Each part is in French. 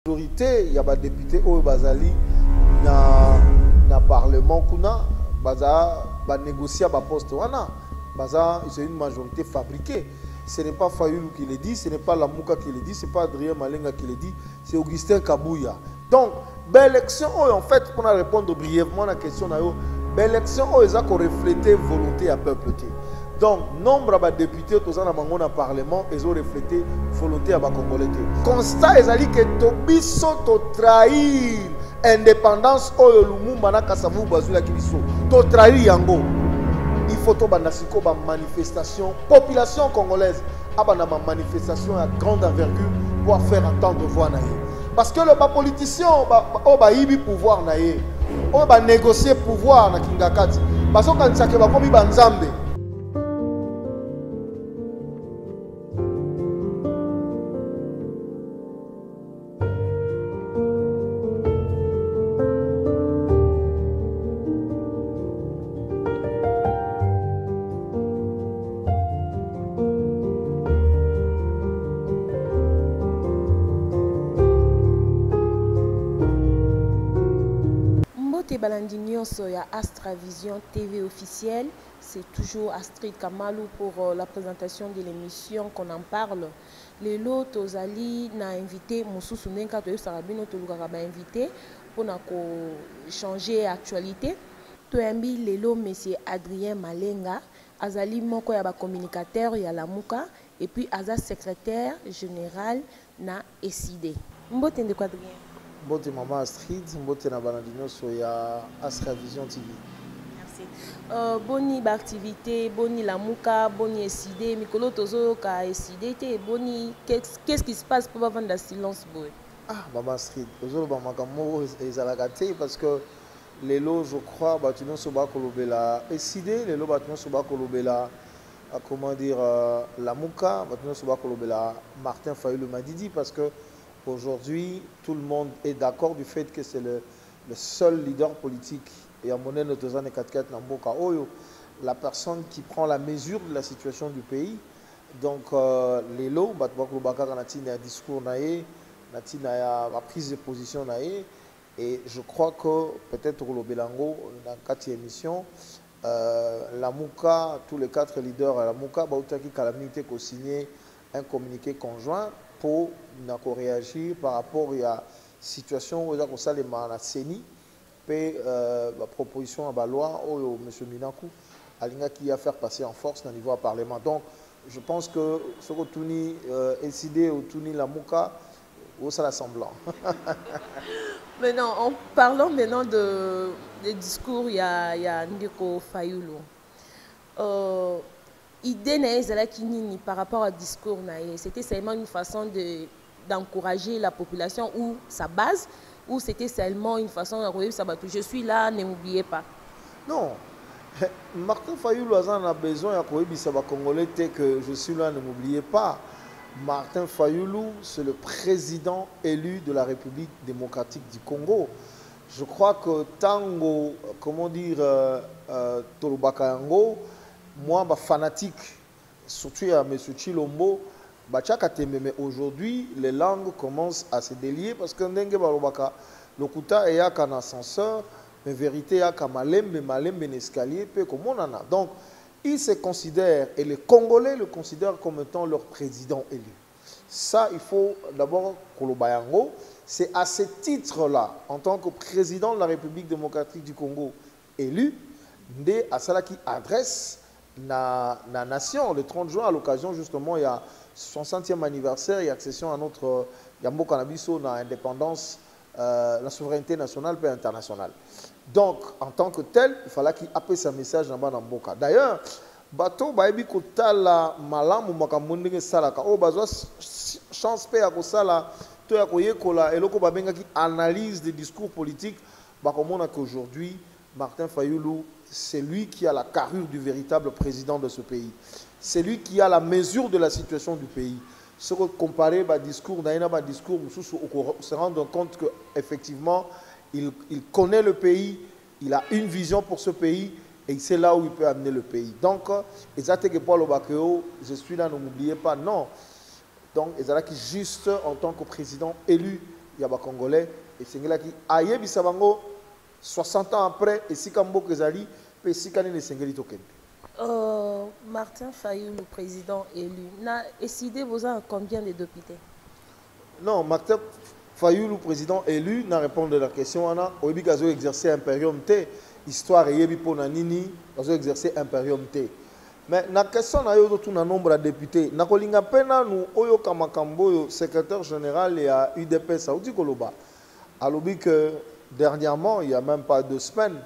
majorité, il y a des députés au Bazali dans le Parlement kuna baza négocier à poste wana baza c'est une majorité fabriquée. Ce n'est pas Fayoulou qui le dit, ce n'est pas Lamouka qui le dit, ce n'est pas Adrien Malenga qui le dit, c'est Augustin Kabouya. Donc, l'élection, en fait, pour répondre brièvement à la question, l'élection, ils ont reflété volonté à peuple. Donc, nombre de députés dans le Parlement, ils ont reflété volonté à Congolais. Constat, ils ont dit que Tobiso to trahir indépendance, Lumumba na Kasavu Bazula Kibiso, to trahir Yango. Il faut que les manifestation, population congolaise, une manifestation à grande envergure pour faire entendre voix. Parce que les politiciens ont pouvoir, ont négocier pouvoir na Kingakati. Parce que quand ça va comme Banzambe. Balandinioso ya Astra Vision TV officielle, c'est toujours Astrid Kamalou pour la présentation de l'émission qu'on en parle. Les lots Tozali n'a invité Moussou Nenka to Sarabino Tolugara invité pour changer l'actualité. Toyambi les lots monsieur Adrien Malenga, Azali moko ya ba communicateur ya Lamuka et puis Aza secrétaire général na SID. Mbote ndeko Adrien. Mbote Maman Astrid, Mbote na Balandino soya Astra Vision TV. Merci. Boni activité, boni Lamuka, boni SID, Mikolo Tozo ka SID, boni qu'est-ce qui se passe pour vendre le silence boy? Ah, Maman Astrid, aujourd'hui ba makamo ezalakate parce que les lots je crois batunon soba kolobela SID, les lots batunon soba kolobela comment dire Lamuka, batunon soba kolobela Martin Fayoulou Madidi parce que aujourd'hui, tout le monde est d'accord du fait que c'est le seul leader politique et à monnaie de 4 Namboka Oyo, la personne qui prend la mesure de la situation du pays. Donc, les lots, un discours la prise de position et je crois que peut-être au Belango, dans la 4e émission, la Mouka, tous les 4 leaders à la Mouka, Bautaki Calamité qui ont signé un communiqué conjoint pour réagir par rapport à la situation où on a les CENI, puis la proposition à la loi où M. Minakou a qui a faire passer en force dans le niveau du Parlement. Donc, je pense que ce que Touni SID ou Touni Lamouka, ça l'assemblant. Maintenant, en parlant maintenant des discours, il y a Ndeko Fayoulou. Idée par rapport au discours, c'était seulement une façon d'encourager la population ou sa base, ou c'était seulement une façon de je suis là, ne m'oubliez pas. Non, Martin Fayoulou a besoin de Congolais que je suis là, ne m'oubliez pas. Martin Fayoulou, c'est le président élu de la République démocratique du Congo. Je crois que Tango, comment dire, Tolobaka moi, fanatique, surtout à M. Chilombo, mais aujourd'hui, les langues commencent à se délier parce que le Kuta est un ascenseur, mais vérité, il y a un escalier, comme on en a. Donc, ils se considèrent, et les Congolais le considèrent comme étant leur président élu. Ça, il faut d'abord Kolobayango. C'est à ce titre-là, en tant que président de la République démocratique du Congo élu, Ndé Asala qui adresse la nation le 30 juin à l'occasion justement il y a son 60e anniversaire et accession à notre Yambo Canabiso na indépendance la souveraineté nationale et internationale. Donc en tant que tel il fallait qu'il appelle sa message dans Mboka. D'ailleurs bato baebi kotala malamu makamundenge salaka o bazwa chance pe ya kosala to ya koyekola eloko babenga ki analyse des discours politiques bakomona qu'aujourd'hui Martin Fayoulou, c'est lui qui a la carrure du véritable président de ce pays. C'est lui qui a la mesure de la situation du pays. Ce que comparer au discours, on se rend compte qu'effectivement, il connaît le pays, il a une vision pour ce pays et c'est là où il peut amener le pays. Donc, je suis là, ne m'oubliez pas, non. Donc, Ezalaki juste en tant que président élu ya ba Congolais et sengelaki ayebisa bango 60 ans après et si kambo kezali pe si kanene sengeli tokende. Martin Fayulu, le président élu, n'a décidé vous en combien de députés? Non, Martin Fayulu, le président élu, n'a répondu à la question. On a exercé impérium T. Histoire et yebi pour nanini, ils ont exercé impérium T. Mais la question na yo tout un nombre de députés. Na kolinga pena nous oyo kamakambo secrétaire général et à UDP Saoudi Koloba. Alobi que dernièrement, il y a même pas 2 semaines.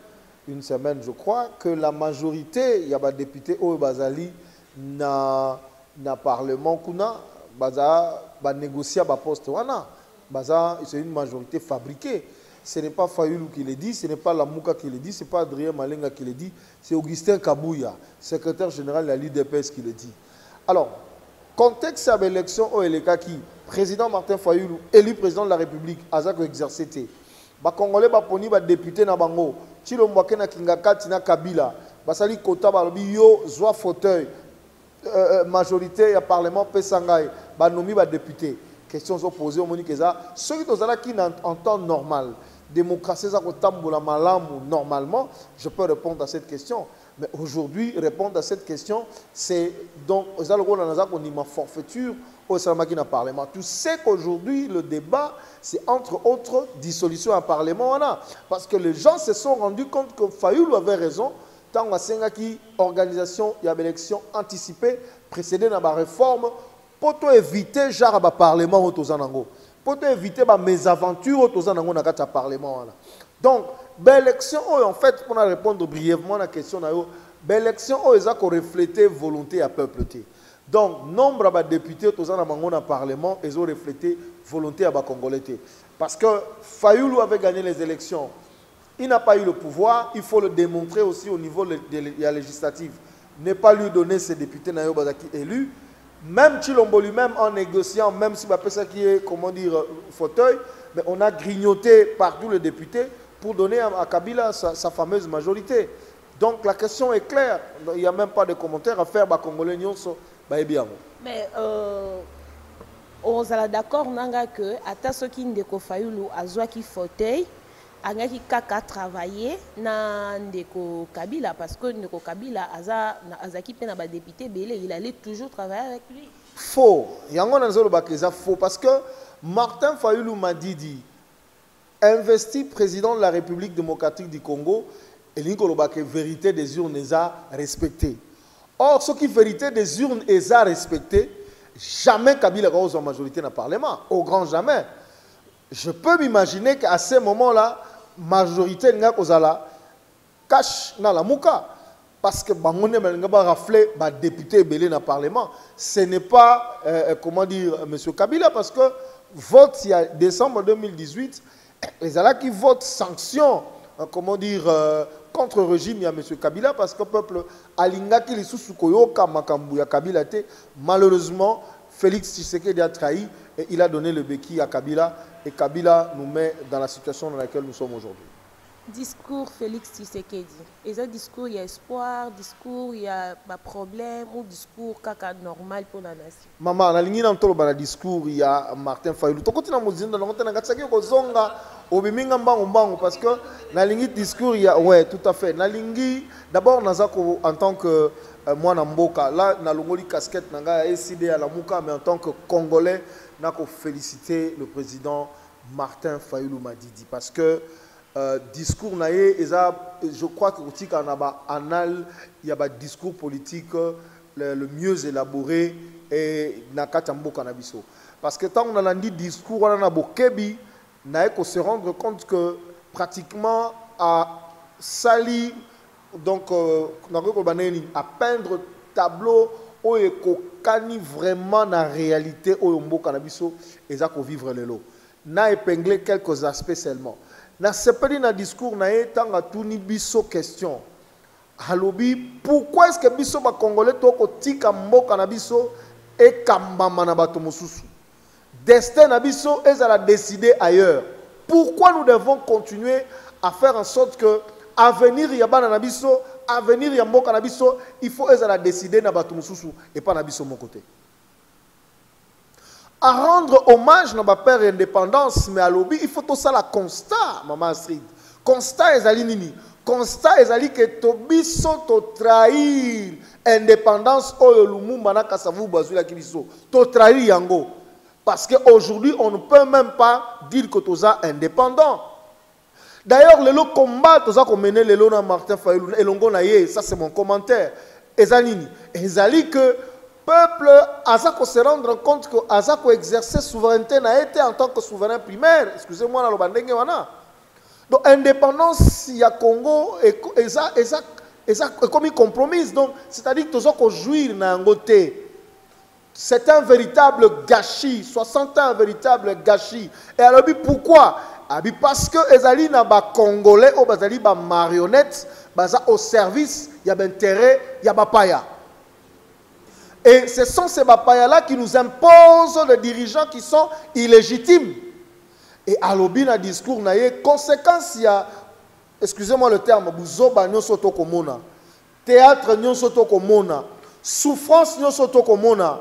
Une semaine, je crois, que la majorité, il y a des députés au Bazali, na parlement, kuna, baza, ba négocier ba poste, wana, baza, c'est une majorité fabriquée. Ce n'est pas Fayulu qui le dit, ce n'est pas Lamouka qui le dit, ce n'est pas Adrien Malenga qui le dit, c'est Augustin Kabouya, secrétaire général de la l'IDPS qui le dit. Alors, contexte de l'élection au LK qui, président Martin Fayulu, élu président de la République, Azako exercé. Ba Congolais ba poni ba député na bango Chilo Mwake na Kingakati na Kabila basali kota ba lobi yo zwa fauteuil majorité ya parlement pesangai ba nomi ba député. Questions sont posées au monique ça ceux qui tozala qui en temps normal démocratie za ko tambola malamu normalement je peux répondre à cette question. Mais aujourd'hui, répondre à cette question, c'est donc, ma forfaiture au Salamakina Parlement. Tu sais qu'aujourd'hui, le débat, c'est entre autres dissolution à Parlement. Parce que les gens se sont rendus compte que Fayulu avait raison. Tant que organisation, il y a une élection anticipée, précédée dans la réforme, pour éviter genre le Parlement au Tozanango. Pour éviter les mésaventures au Tozanango dans le Parlement. Donc, l'élection, en fait, pour répondre brièvement à la question, l'élection, ils ont reflété volonté à peuple. Donc, nombre de députés dans le Parlement, ils ont reflété volonté à Congolais. Parce que Fayulu avait gagné les élections. Il n'a pas eu le pouvoir, il faut le démontrer aussi au niveau de la législative. Ne pas lui donner ses députés élus. Même Chilombo lui-même, en négociant, même si ça qui est, comment dire, fauteuil, mais on a grignoté partout les députés pour donner à Kabila sa fameuse majorité. Donc la question est claire. Il n'y a même pas de commentaires à faire. Mais on est d'accord que à ceux qui ne Fayulu a qui fauteuil, qui kaka travailler na ndeko Kabila parce que ndeko Kabila azaki pena ba député belé il allait toujours travailler avec lui. Faux. Yango nazolo bakeza faux parce que Martin Fayulu m'a dit investi président de la République démocratique du Congo et la vérité des urnes est respectée. Or, ce qui vérité des urnes est respectée, jamais Kabila a en majorité dans le Parlement, au grand jamais. Je peux m'imaginer qu'à ce moment-là, majorité n'a pas cache dans la mouka parce que Bangonne n'a raflé ba député belé dans le Parlement. Ce n'est pas comment dire monsieur Kabila parce que vote il y a décembre 2018. Les Alaks qui votent sanction, comment dire, contre le régime, il y a M. Kabila, parce que le peuple Alinga qui est sous Koyoka Makambu, Kabila, malheureusement, Félix Tshisekedi a trahi et il a donné le béquille à Kabila. Et Kabila nous met dans la situation dans laquelle nous sommes aujourd'hui. Discours Félix Tshisekedi. Est-ce discours, il y a espoir, discours, il y a problème, ou discours caca normal pour la nation? Maman, na lingi na ntolo bana discours il y a Martin Fayulu. Tokoti na muzinda na ngota na gatsaki ko zonga obiminga mbango parce que na lingi discours il y a ouais tout à fait. Na lingi d'abord nazako en tant que moi na mboka là na longoli casquette nanga SID à la Mouka mais en tant que Congolais nako féliciter le président Martin Fayulu Madidi parce que discours naïe, je crois que il y a un discours politique le mieux élaboré et nakatambo kanabiso parce que tant on a dit discours on a bokebi naïe qu'on se rendre compte que pratiquement à sali donc à peindre tableau où est vraiment la réalité où on kanabiso et ça qu'on vivre le lot n'a épinglé quelques aspects seulement. Na sepeli na discours na etanga tuni biso question. Halobi pourquoi est-ce que biso ba Congolais toko tika mboka na biso e kambama na bato mosusu. Destin na biso ezala décider ailleurs. Pourquoi nous devons continuer à faire en sorte que avenir ya bana na biso, avenir ya mboka na biso, il faut ezala décider na bato mosusu et pas na biso mon côté. à rendre hommage à ma père indépendance, mais à lobby, il faut tout ça la constat, maman Astrid. Constat ezali nini? Constat ezali que tobiso to trahir indépendance oyo Lumumba na Kasavu bazula kibiso. To trahir yango. Parce qu'aujourd'hui, on ne peut même pas dire que toza indépendant. D'ailleurs, le combat toza ko mener le na Martin Fayulu elongo na ye, ça c'est mon commentaire. Ezali nini? Ezali que peuple Azako se rendre compte que Azako exercer souveraineté n'a été en tant que souverain primaire. Excusez-moi, la lobandenge wana. Donc, indépendance, il y a Congo et ça comme compromise. Donc, c'est-à-dire que nous avons jouir dans côté. C'est un véritable gâchis. 60 ans, un véritable gâchis. Et alors, pourquoi? Parce que les Congolais, les marionnettes, au service, il y a intérêt, il y a paya. Et ce sont ces bapayas-là qui nous imposent des dirigeants qui sont illégitimes. Et à l'obi na discours na ye, conséquence il y a, excusez-moi le terme, buzoba nyonso to komona, théâtre nyonso to komona, souffrance nyonso to komona,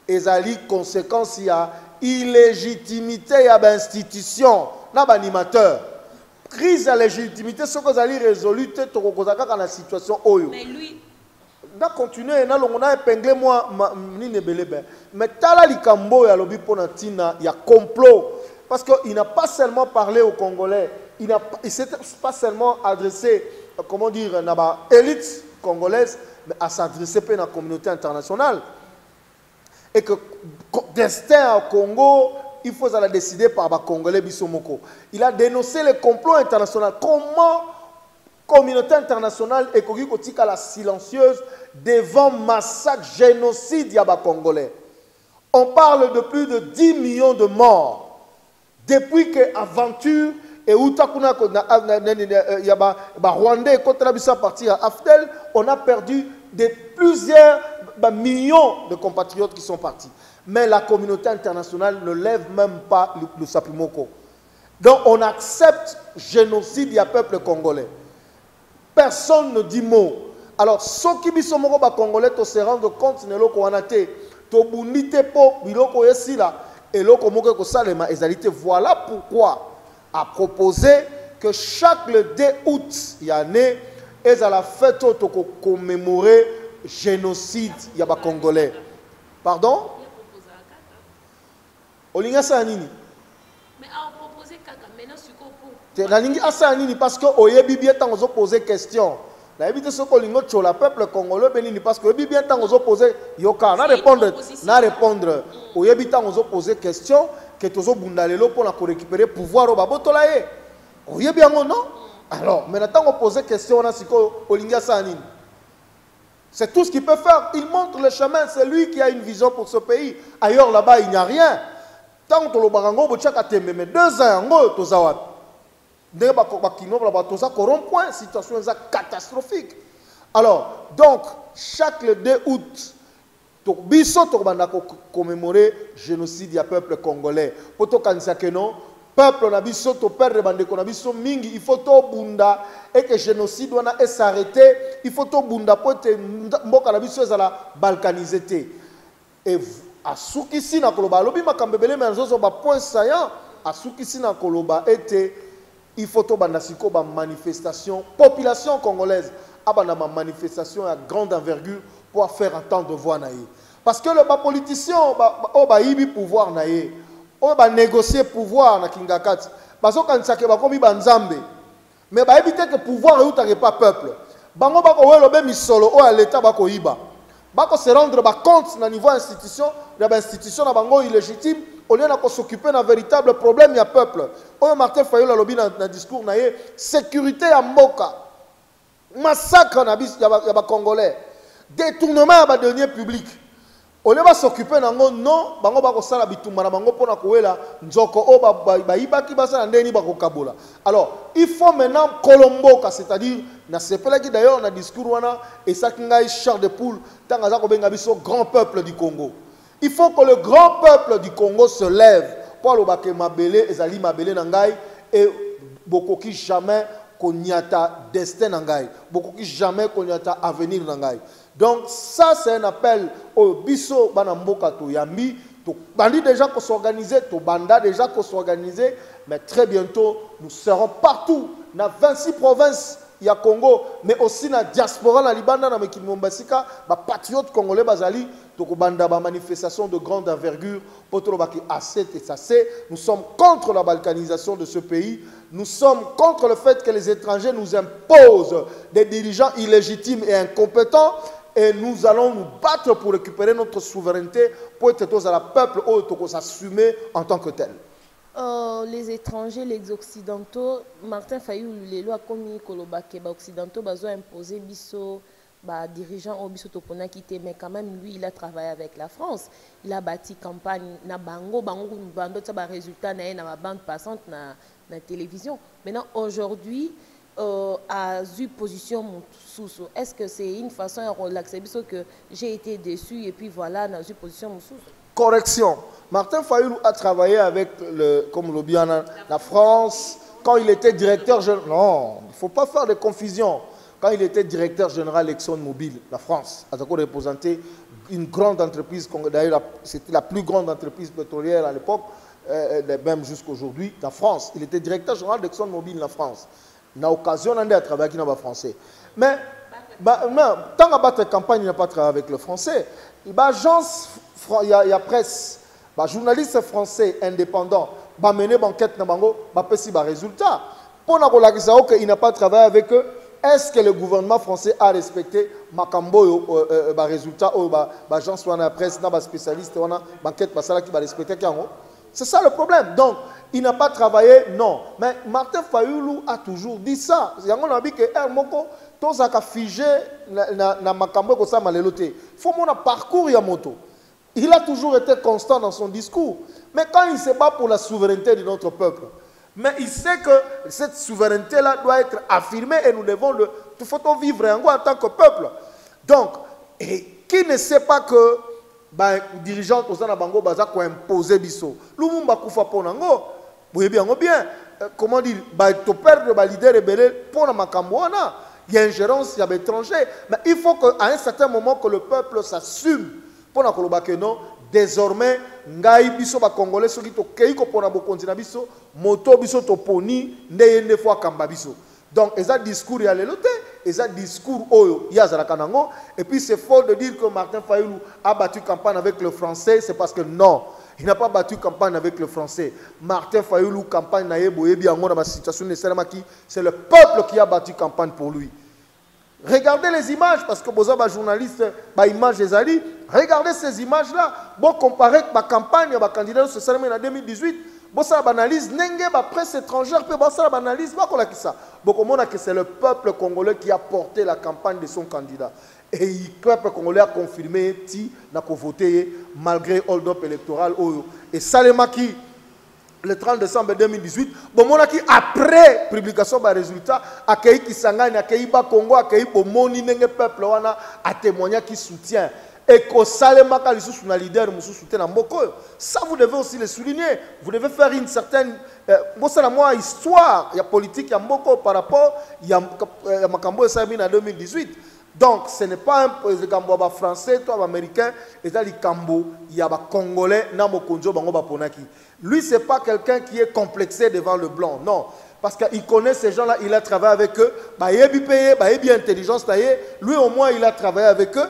ezali conséquence il y a illégitimité ya ba institution na ba animateur. Crise de légitimité ce que ezali résolu te to kokozaka na situation oyo. Mais lui na continuer na longo na épingler moi ni nebelebe. Mais tala likambo ya lobi pona tina ya complot. Parce qu'il n'a pas seulement parlé aux Congolais, il ne s'est pas seulement adressé, comment dire, à l'élite congolaise, mais à s'adresser à la communauté internationale. Et que destin au Congo, il faut la décider par les Congolais Bissomoko. Il a dénoncé le complot international. Comment la communauté internationale est la silencieuse devant massacre, génocide des Congolais. On parle de plus de 10 millions de morts. Depuis que l'aventure et Outakuna Rwandais est parti à Afdel, on a perdu plusieurs millions de compatriotes qui sont partis. Mais la communauté internationale ne lève même pas le sapimoko. Donc on accepte le génocide du peuple congolais. Personne ne dit mot. Alors, ceux qui sont congolais se rendent compte de ce que et voilà pourquoi a proposé que chaque le 2 août y année est à la fête pour commémorer le génocide des Congolais. Pardon? Olinga Sanini. Mais a proposé Kaka maintenant parce que oyebi bien tant aux poser question. La éviter ce colingo chola peuple congolais béni parce que oyebi bien tant aux poser yoka na répondre oyebi tant aux poser question que tozo bundalelo pour la récupérer pouvoir au babotola ye. Oyebi yango non? Alors maintenant on poser question na siko olinga sanini. C'est tout ce qu'il peut faire. Il montre le chemin. C'est lui qui a une vision pour ce pays. Ailleurs là-bas il n'y a rien. Tant que le barango bochaka tembe mais 2 ans ngo tozawa. Situation catastrophique. Alors, donc, chaque 2 août, commémorer le génocide du peuple congolais. Peuple nabiso to perdre bandeko nabiso mingi, il faut to bunda et que génocide wana est s'arrêter, il faut to bunda pour te mboka nabiso ezala balkanisé. Et à soukisi na koloba lobi makambebele mais nzozo ba point saillant à soukisi na koloba était il faut que la manifestation, population congolaise, a une manifestation à grande envergure pour faire entendre voix. Parce que les politiciens ont un pouvoir, ont négocier pouvoir na Kingakat. Parce que quand ça comme banzambe, mais éviter que le pouvoir n'est pas peuple. Bango bako welo be misolo o l'état bako iba. Bako se rendre compte na niveau institution, l'institution na bango illégitime. Au lieu de s'occuper d'un véritable problème, il y a peuple. Oyo Martin Fayulu a lobby dans le discours, sécurité à Mboka, massacre il y a Congolais, détournement à deniers publics. Au lieu de s'occuper d'un non, bango bako sala bitumba na bango pona koela nzoko o ba ibaki basa ndeni bako kabola. Alors, il faut maintenant Colomboka, c'est-à-dire na sepela qui d'ailleurs na discours wana et ça kingai char de poule, tanga za ko benga biso grand peuple du Congo. Il faut que le grand peuple du Congo se lève pour le baké mabele ezali mabele nangai et beaucoup qui jamais konyata destin nangai, beaucoup qui jamais konyata avenir nangai. Donc ça c'est un appel au biso bana mboka to yambi bandi déjà qu'on s'organiser, to banda déjà qu'on s'organiser, mais très bientôt nous serons partout dans 26 provinces. Il y a Congo, mais aussi dans la diaspora, dans Libanda, dans le Mombasika, les patriotes congolais, banda manifestation de grande envergure, nous sommes contre la balkanisation de ce pays, nous sommes contre le fait que les étrangers nous imposent des dirigeants illégitimes et incompétents, et nous allons nous battre pour récupérer notre souveraineté, pour être tous à la peuple, pour s'assumer en tant que tel. Les étrangers, les occidentaux, Martin Fayulu, les lois comme les occidentaux, ils ont imposé biso, dirigeant au biso topona quitté, mais quand même lui, il a travaillé avec la France. Il a bâti campagne na bango, bando ça résultat na bande passante na télévision. Maintenant aujourd'hui, à eu position sous. Est-ce que c'est une façon de relaxer biso que j'ai été déçu et puis voilà, na eu position sous. Correction. Martin Fayulu a travaillé avec, comme le bien la France, quand il était directeur général. Non, il ne faut pas faire de confusion. Quand il était directeur général ExxonMobil, la France, a représenté une grande entreprise, d'ailleurs c'était la plus grande entreprise pétrolière à l'époque, même jusqu'à aujourd'hui, la France. Il était directeur général d'ExxonMobil, la France. Il a occasion de travailler avec les Français. Mais tant que la campagne n'a pas travaillé avec le Français, l'agence, il y a presse, les journalistes français indépendants, mener enquête na bango, si résultat. Pour qu'il n'a pas travaillé avec eux, est-ce que le gouvernement français a respecté Makambo résultat ou l'agence de la presse, les spécialistes, l'enquête qui va respecter? C'est ça le problème. Donc, il n'a pas travaillé, non. Mais Martin Fayulu a toujours dit ça. Il a dit que tous a figé na Makambo ko sa malelote. Il faut mon parcours ya moto. Il a toujours été constant dans son discours. Mais quand il se bat pour la souveraineté de notre peuple, mais il sait que cette souveraineté-là doit être affirmée et nous devons le vivre en tant que peuple. Donc, et qui ne sait pas que les dirigeants de Bango Baza ont imposé Bisso. Lumumba Koufa Ponango, vous voyez bien, comment dire, tu perds le leader rebelle pour la Makamboana. Il y a ingérence, il y a étrangers. Mais il faut qu'à un certain moment que le peuple s'assume. Pour la Kolobake, non, désormais, ngai biso ba Congolais soki to keiko pona bokonzi na biso, moto biso to poni ndeye fois kamba biso. Donc, ils ont discours ya lelote, ils ont discours oyo ya zarakanango, et puis c'est faux de dire que Martin Fayulu a battu campagne avec le français, c'est parce que non, il n'a pas battu campagne avec le français. Martin Fayulu campagne na yebo yebi yango na ma situation nécessairement qui c'est le peuple qui a battu campagne pour lui. Regardez les images, parce que vous avez journaliste, images des alliés. Regardez ces images-là. Bon, comparé avec la campagne, le candidat de ce en 2018, bon, ça analyse, la presse étrangère, bon, ça analyse, que c'est le peuple congolais qui a porté la campagne de son candidat. Et le peuple congolais a confirmé qu'il n'a pas voté malgré hold-up électoral. Et Salema qui, le 30 décembre 2018, bon, après publication des résultats, accueilli Kisangani, accueilli Congo, accueilli Bomoni, le peuple a témoigné qui soutient. Et que Salema Kalisou sur le leader, nous soutient en Mboko. Ça, vous devez aussi le souligner. Vous devez faire une certaine histoire, il y a politique, il y a Mboko par rapport à Makambo et Sabine en 2018. Donc, ce n'est pas un Kambo français, toi, américain, et là, il y a des Congolais, Namokonjo, Bango Ponaki. Lui, ce n'est pas quelqu'un qui est complexé devant le blanc, non. Parce qu'il connaît ces gens-là, il a travaillé avec eux, il est bien intelligence, lui au moins, il a travaillé avec eux,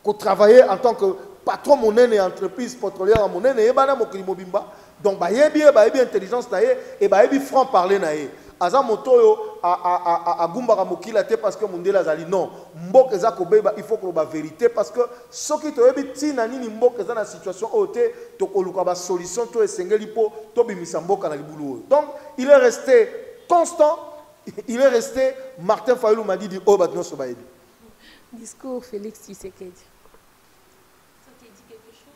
pour travailler en tant que patron de mon entreprise pétrolière, mon donc, il est bien intelligence, et il est franc parler. Aza moto a gumbara mokila te parce que mondela zali non mbok eza ko beba il faut que la vérité parce que ce qui to yebi tina nini mbok eza na situation ote to koluka ba solution to esengeli po to bimisa mboka na libulu. Donc il est resté constant, il est resté. Martin Fayulu m'a dit oh batno so baebi. Discours Félix Tshisekedi. Ça te dit quelque chose?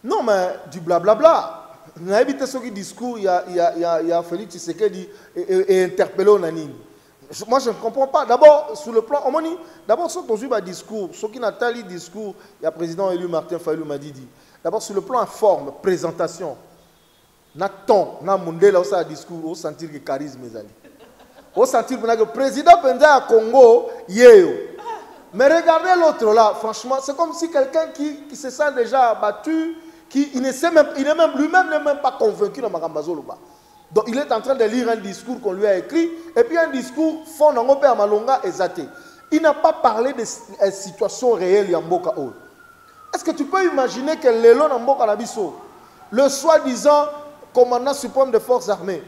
Non mais du blablabla. Il y a un discours, il y a Félix Tshisekedi et interpellé au Nanine. Moi, je ne comprends pas. D'abord, sur le plan, d'abord, ce qu'on a discours, ce qui n'a pas le discours, il y a le président élu Martin Fayulu m'a dit. D'abord, sur le plan forme, présentation, Naton, Namundela, on a un discours, on sentir le charisme. On sentir que le président Penza à Congo, yéyo. Mais regardez l'autre là, franchement, c'est comme si quelqu'un qui se sent déjà abattu, il n'est lui-même n'est même pas convaincu dans Makambazo. Donc il est en train de lire un discours qu'on lui a écrit, et puis un discours fond dans Ngope Amalonga et Zate. Il n'a pas parlé de situations réelles Yamboka O. Est-ce que tu peux imaginer que Lélo Namboka Nabiso, le soi-disant commandant suprême des forces armées,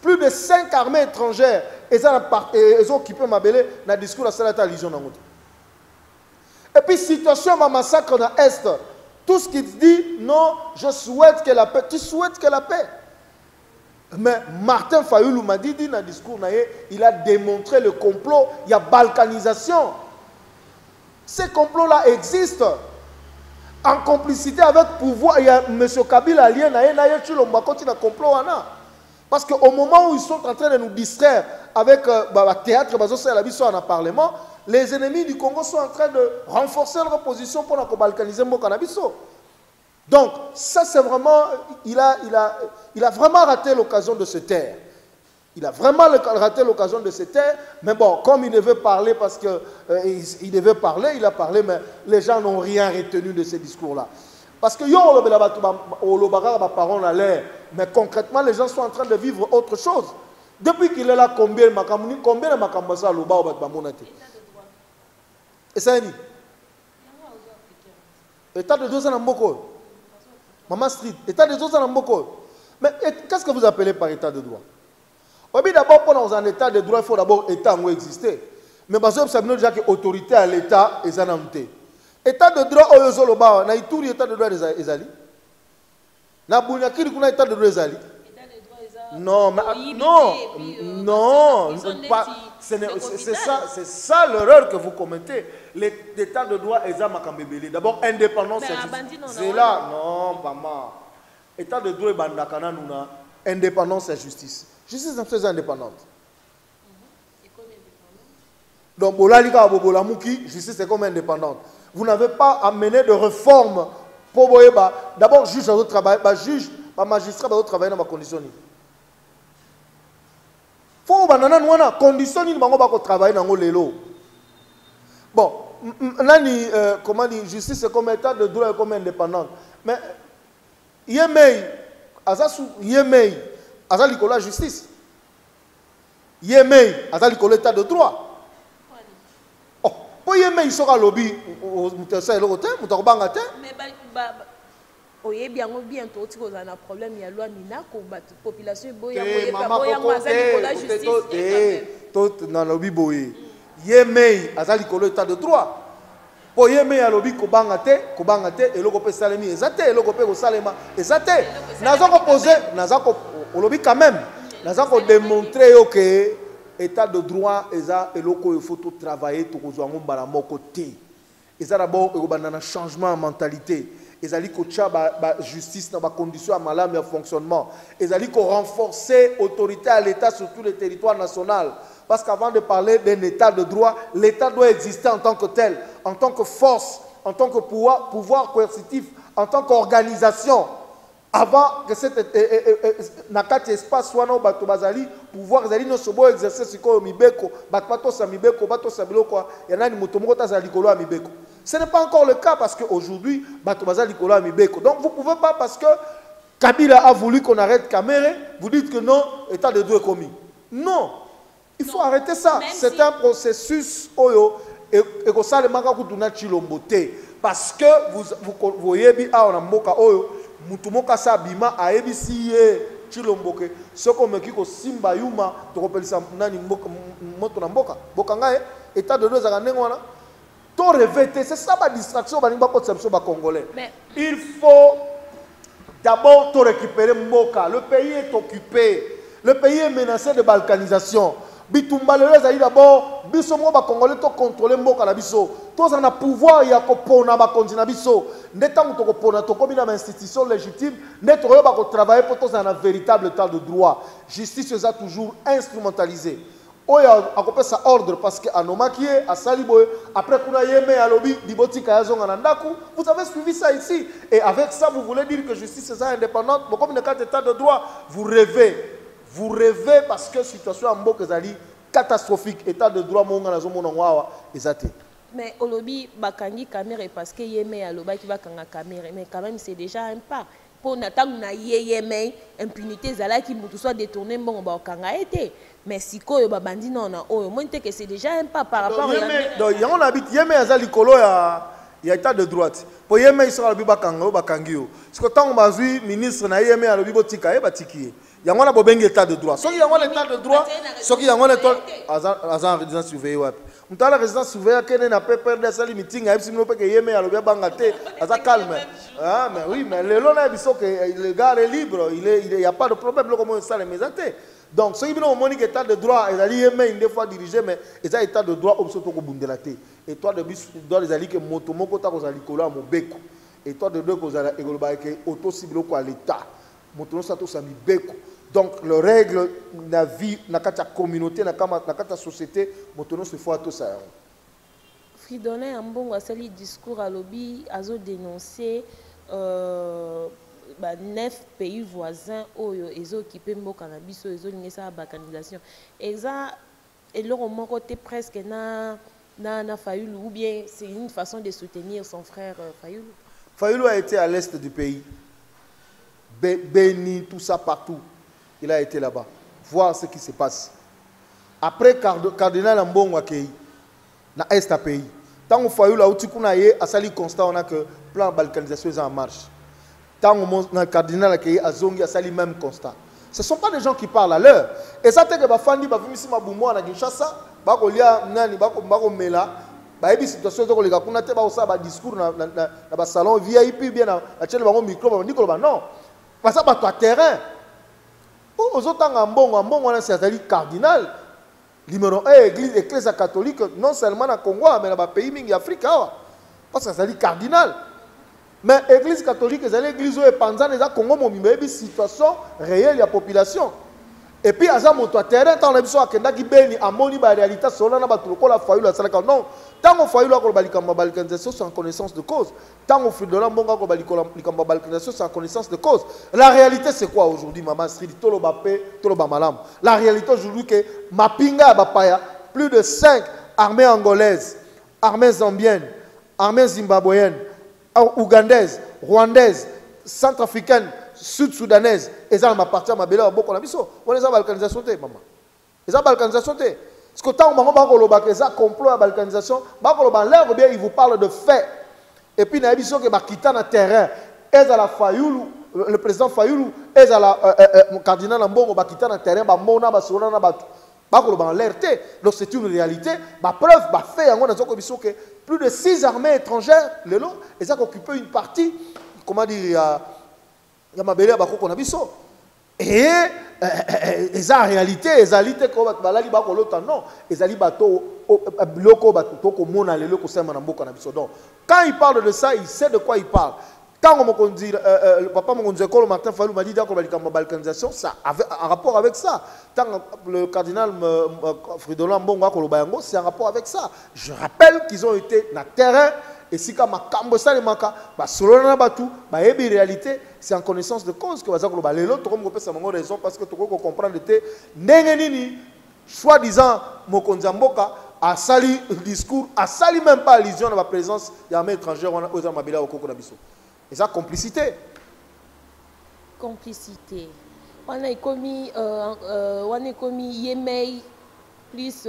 plus de 5 armées étrangères, ils ont occupé Mabélé dans le discours de la Salata Légion. Et puis, situation de massacre dans l'Est, tout ce qu'il dit, non, je souhaite que la paix. Tu souhaites que la paix. Mais Martin Fayoulou m'a dit dans le discours, il a démontré le complot, il y a balkanisation. Ces complots-là existent. En complicité avec le pouvoir, il y a M. Kabila, il y a complot. Parce qu'au moment où ils sont en train de nous distraire avec le théâtre, en parlement, les ennemis du Congo sont en train de renforcer leur position pour balkaniser le cannabis. Donc, ça c'est vraiment, il a vraiment raté l'occasion de se taire. Il a vraiment raté l'occasion de se taire, mais bon, comme il devait parler parce qu'il devait parler, il a parlé, mais les gens n'ont rien retenu de ces discours-là. Parce que parole à l'air, mais concrètement, les gens sont en train de vivre autre chose. Depuis qu'il est là, combien de Makambasa Loba au Batbamonate? Et ça est dit. État de 2 ans en Boko. Maman Street, état de 2 ans en Boko. Mais qu'est-ce que vous appelez par état de droit? Oui, d'abord, pour dans un état de droit, il faut d'abord état où exister. Mais parce que vous savez déjà que l'autorité à l'état est en amté. État de droit, au Yozoloba, na Ituri, état de droit des Ali. Na Bounakiri, kuna état de droit des Ali. Non, non, c'est ça l'erreur que vous commettez. L'état de droit est Makambébélé. D'abord, indépendance, c'est là. Non, maman. État de droit, Bandakana, Nouna, indépendance et justice. Justice est indépendante. Donc, Bolalika Bobolamouki, justice est comme indépendante. Vous n'avez pas amené de réforme pour Boyeba. D'abord, juge à votre travail, juge, magistrat à votre travail dans ma condition. Faut que condition ni bango travailler dans lelo. Bon, nani comment dire, justice c'est comme état de droit comme indépendante. Mais yemei azasu yemei azali kola justice. Yemei azali kola état de droit. Oh, pour yemei sera lobby mutesa eloko te, mutakobanga te. Mais oye bien bientôt tu as un problème il y a loi nina ko population boya justice tout dans lobby boye yemei azali kolo état de droit po yemei a lobby ko bangate eloko pe salemi ezate eloko pe ko salema ezate nazako poser nazako lobby quand même nazako démontrer que état de droit eza eloko il faut tout travailler to kozwa ngombala moko te eza d'abord ko banana changement de mentalité. Ils allaient la justice dans la condition à malam et fonctionnement. Ils allaient renforcer l'autorité à l'État sur tout le territoire national. Parce qu'avant de parler d'un État de droit, l'État doit exister en tant que tel, en tant que force, en tant que pouvoir coercitif, en tant qu'organisation. Avant que cet espace soit pouvoir exercer ce qu'on mibeko, ce n'est pas encore le cas parce qu'aujourd'hui, donc vous ne pouvez pas parce que Kabila a voulu qu'on arrête Kamere, vous dites que non, état de droit est commis. Non, il faut arrêter ça. C'est un processus et que ça le parce que vous voyez bien on mboka oyo mutumoka sabima a ebisi chilomboke soko meki ko simba yuma to kopelisa nani moto na mboka boka ngae état de droit za wana to revêter c'est ça ma distraction ba ko tsepso ba congolais. Il faut d'abord to récupérer mboka. Le pays est occupé, le pays est menacé de balkanisation. Bitumba le ezali d'abord biso mo ba congolais to contrôler mboka na biso to za na pouvoir ya ko pona ba kontina biso ndeta muto ko pona to komi na institution légitime ndeto yo ba ko travailler pour to za na véritable état de droit. Justice est toujours instrumentalisée. Oya akopesa ordre parce que anomaki a saliboy après kuna yeme ya lobi dibotika ya zonga na ndaku. Vous avez suivi ça ici et avec ça vous voulez dire que justice est indépendante. Bon comme dans état de droit vous rêvez. Vous rêvez parce que la situation en Mboka est catastrophique. État de droit, mon gars, ezate. Mais olobi bakangi caméra parce que yeme aloba qui bakanga caméra, mais quand même c'est déjà un pas. Pour n'attendre na yeme impunité zala qui mutu soit détourné bon ba kanga été. Mais si ko yo babandi non na o moi que c'est déjà un pas par rapport à donc y on habite yeme azali kolo ya état de droite. Pour yeme il sera bakanga o bakangi yo. Parce que tant on bazui ministre na yeme alobi botika e batiki. Y a un bobeng état de droit. Soit il y a un état de droit, soit il y a un état de résidence surveillée. On a la résidence surveillée qui n'a pas perdu sa meeting. Si nous ne pouvons pas y aller, bangate, ça calme. Ah mais oui, mais le long le gars est libre, il n'y a pas de problème comment ça les mésaté. Donc ceux qui ont un état de droit, ils allaient une fois dirigé, mais ils ont état de droit obsoto ko bundelaté. Et toi de bis doit les allier que moto moko ta ko zali kola mo beko. Et toi de deux ko zala egoloba ke auto cible ko à l'état. Moto ça to sami beko. Donc, les règles de la vie, dans la communauté, dans la société, nous se faut tout ça. Fridolin Ambongo a sali discours à lobby, a dénoncé 9 pays voisins qui ont occupé le cannabis, ils ont mis ça à la canalisation. Et ça, leur côté presque na Fayoulou, ou bien c'est une façon de soutenir son frère Fayoulou. Fayoulou a été à l'est du pays. Béni, tout ça partout. Il a été là-bas, voir ce qui se passe. Après, Cardinal Ambongo a été dans l'Est du pays. Tant qu'on fait là où a sali constat, on a que le plan de balkanisation est en marche. Tant que Cardinal a été à Zongi, a sali même constat. Ce ne sont pas des gens qui parlent à l'heure. Et ça, c'est que Bafandi, Bafimisi Maboumo, à Kinshasa, Bakolia, Nani, Bakomela, Baebi situation de les gars, on a été au discours dans le salon VIP, bien à la micro, on dit que non. Parce que c'est un terrain. Aux autres Ambongo, c'est cardinal. Numéro 1, église catholique, non seulement dans le Congo, mais dans les pays mingi Afrique. Parce que c'est cardinal. Mais l'église catholique, c'est l'église où pendant les Congo, il y a une situation réelle de la population. Et puis, à mon terrain, tant que a qui béni, à mon réalité, sur la non. Tant qu'on fait la balkanisation, c'est en connaissance de cause. Tant qu'on fait de la balkanisation, c'est en connaissance de cause. La réalité, c'est quoi aujourd'hui, maman Sridi, la réalité aujourd'hui, c'est que Mapinga Bapaya, plus de 5 armées angolaises, armées zambiennes, armées zimbabwéennes, ougandaises, rwandaises, centrafricaines, sud-soudanaises, et ça m'a parti à ma belle beaucoup la mission. On les a balkanisation, maman. Les a balkanisation. Parce que tant que ça complot à la balkanisation, ils vous parlent de faits. Et puis, il y a des gens qui ont quitté le terrain. Et à la Fayoulou, le président Fayoulou, et à la cardinal Ambongo, ils ont quitté le terrain, donc c'est une réalité. Preuve, fait, plus de 6 armées étrangères, ils ont occupé une partie, comment dire, il y a ma belle qu'on a vu ça. Et ils ont en réalité, ils ont dit que non, ils ont dit que quand il parle de ça, il sait de quoi il parle. Quand on dit, papa Martin Fayulu m'a dit que la balkanisation, ça avait un rapport avec ça. Tant le cardinal Fridolin Ambongo, c'est un rapport avec ça. Je rappelle qu'ils ont été dans le terrain. Et si comme Makambo Salimaka, selon la batu, réalité, c'est en connaissance de cause que les autres ont raison parce que tu comprends que Nengenini, soi-disant, Mokonzamboka, a sali le discours, a sali même pas allusion à la présence de l'armée étrangère aux Amabila au Kokonabiso. Et ça, complicité. Complicité. On a commis Yemei. Plus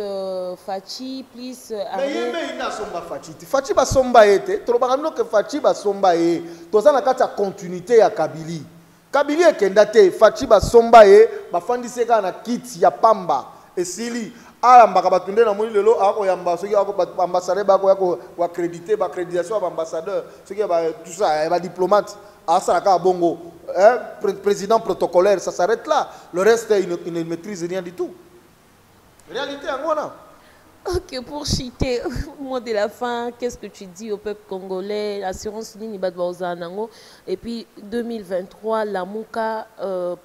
Fachi, plus mais il n'a pas Fachi. Fachi va somba été. Trop barano que Fachi va somba et. Tout ça n'a qu'à continuité à Kabili. Kabili est kendate. Fachi va somba et. Ba fandi seka na kit ya pamba. Et sili. Ah mbaka batunde na moni lelo ako yamba ceux qui ako ambassadeur ba ko accrédité ba accréditation ba ambassadeur ceux qui ba tout ça ba diplomate. Ah ça ka bongo. Président protocolaire ça s'arrête là. Le reste il ne maîtrise rien du tout. Réalité en ok, pour chiter, au mot de la fin, qu'est-ce que tu dis au peuple congolais, assurance Nini Badbaozanango, et puis 2023, la Mouka,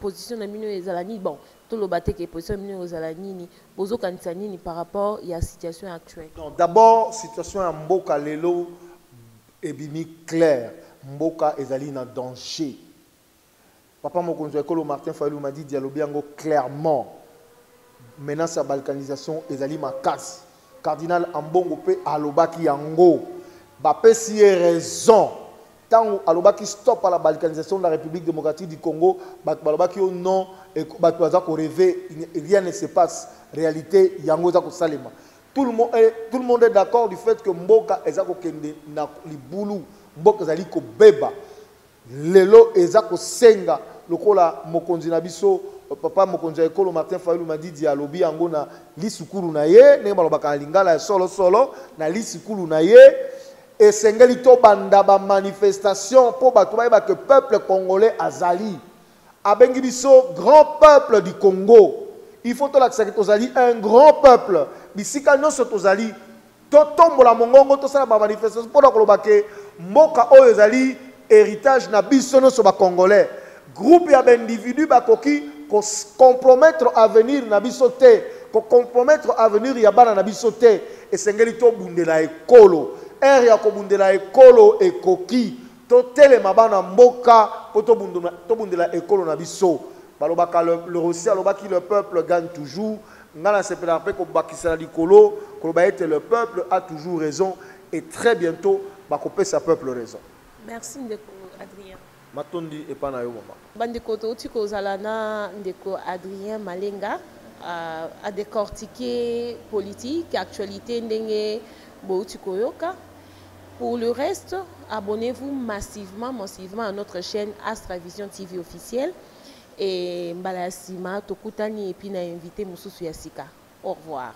position de Mino Ezalani, bon, tout le bâté qui est position de Mino Ezalani, Bozo Kansanini par rapport à la situation actuelle. D'abord, situation en Mboka Lelo est bien claire. Mboka Ezali en danger. Papa Mokonzo Ekolo Martin Fayulu m'a dit dialoguer clairement. Maintenant, sa balkanisation, ils allaient ma casse. cardinal Ambongo pe alobaki yango bapesi raison tant alobaki stop à la balkanisation de la République démocratique du Congo balobaki au non et bato ko rêver rien ne se passe réalité yango za ko salema tout le monde est d'accord du fait que mboka ezako kende na libulu mboka zali ko beba lelo ezako senga lokola mokonzi na biso papa mokonzi ekolo Martin Fayulu m'a dit dialobi yango na lisukulu na ye ne balobaka lingala solo na lisukulu na ye et sengeli to banda ba manifestation pour bato ba que peuple congolais azali abengi biso grand peuple du Congo. Il faut que tozali un grand peuple. Bisika nyonso tozali totombola mongongo tosala ba manifestation pour koloba ke mboka oyo ezali héritage na biso nyonso ba congolais. Groupe ya individu bakoki ko compromettre avenir na biso te, ko compromettre avenir ya bana na biso te. Esengeli to bundela ekolo. Er ya ko bundela ekolo ekoki. To telema bana mboka po to bundela ekolo na biso. Balobaka le Russie alobaki le peuple gagne toujours. Ngana sepela pe ko bakisala likolo, ko baete le peuple a toujours raison et très bientôt bakope sa peuple raison. Merci ndeko Adrien. Matondi epana yo mama. Bandeko toti ko zalana ndeko Adrien Malenga a décortiquer politique, actualité ndenge bouti koyoka. Pour le reste, abonnez-vous massivement à notre chaîne Astra Vision TV officielle. Et Mbalasima Tokutani et puis na invité Moussousou Yassika. Au revoir.